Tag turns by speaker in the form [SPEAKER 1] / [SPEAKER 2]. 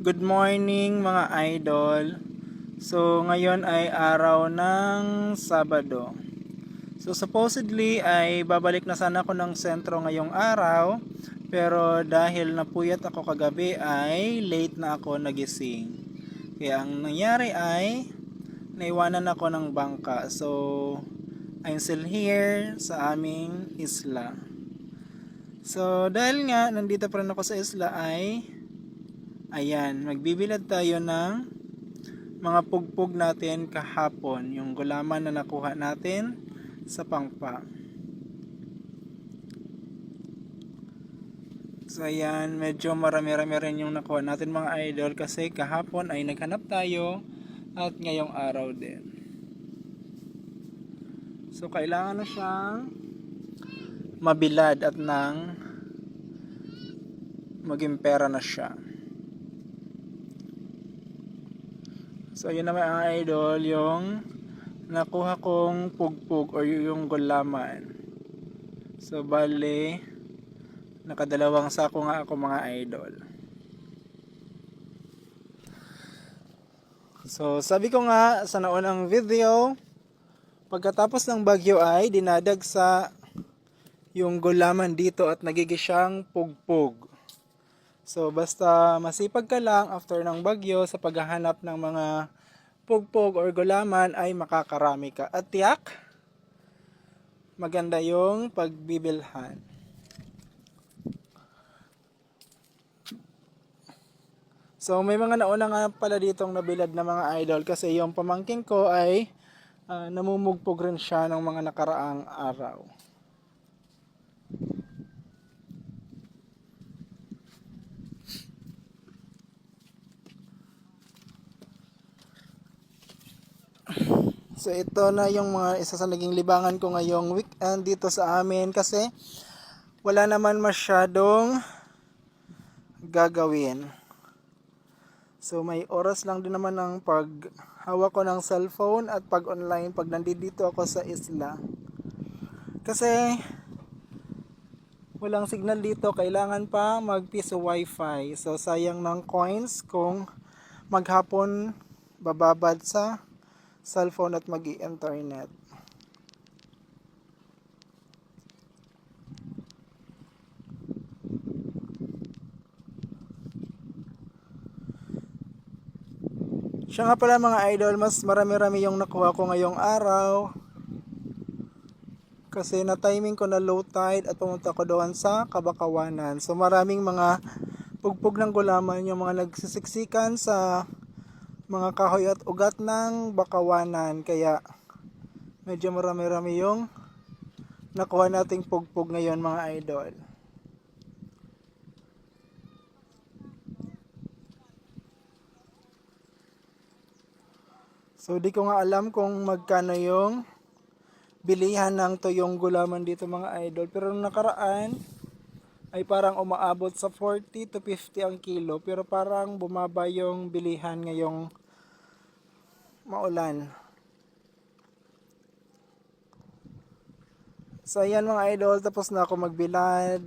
[SPEAKER 1] Good morning mga idol. So ngayon ay araw ng Sabado. So supposedly ay babalik na sana ako ng sentro ngayong araw, pero dahil napuyat ako kagabi ay late na ako nagising. Kaya ang nangyari ay naiwanan ako ng bangka. So I'm still here sa aming isla. So dahil nga nandito pa rin ako sa isla ay ayan, magbibilad tayo ng mga pugpug natin kahapon, yung gulaman na nakuha natin sa pangpa. So ayan, medyo marami-rami rin yung nakuha natin mga idol kasi kahapon ay naghanap tayo at ngayong araw din. So kailangan na siyang mabilad at nang maging pera na siya. So yun naman ang idol, yung nakuha kong pugpug or yung gulaman. So bale, nakadalawang sako nga ako mga idol. So sabi ko nga sa naunang video, pagkatapos ng bagyo ay dinadagsa yung gulaman dito at nagiging siyang pugpug. So basta masipag ka lang after ng bagyo sa paghahanap ng mga pugpog or gulaman ay makakarami ka. At tiyak, maganda yung pagbibilhan. So may mga nauna nga pala ditong nabilad na mga idol kasi yung pamangking ko ay namumugpog rin siya ng mga nakaraang araw. So ito na yung mga isa sa naging libangan ko ngayong weekend dito sa amin kasi wala naman masyadong gagawin. So may oras lang din naman ng paghawak ko ng cellphone at pag online pag nandito ako sa isla. Kasi walang signal dito, kailangan pa mag-piso wifi. So sayang ng coins kung maghapon bababad sa cellphone at mag-i-internet. Siya nga pala mga idol, mas marami-rami yung nakuha ko ngayong araw. Kasi na-timing ko na low tide at pumunta ko doon sa Kabakawanan. So maraming mga pugpog ng gulaman yung mga nagsisiksikan sa mga kahoy at ugat ng Bakawanan. Kaya medyo marami-rami yung nakuha nating pugpog ngayon mga idol. So di ko nga alam kung magkano yung bilihan ng tuyong gulaman dito mga idol. Pero nung nakaraan ay parang umaabot sa 40 to 50 ang kilo. Pero parang bumaba yung bilihan ngayong maulan. So ayan mga idol, tapos na ako magbilad.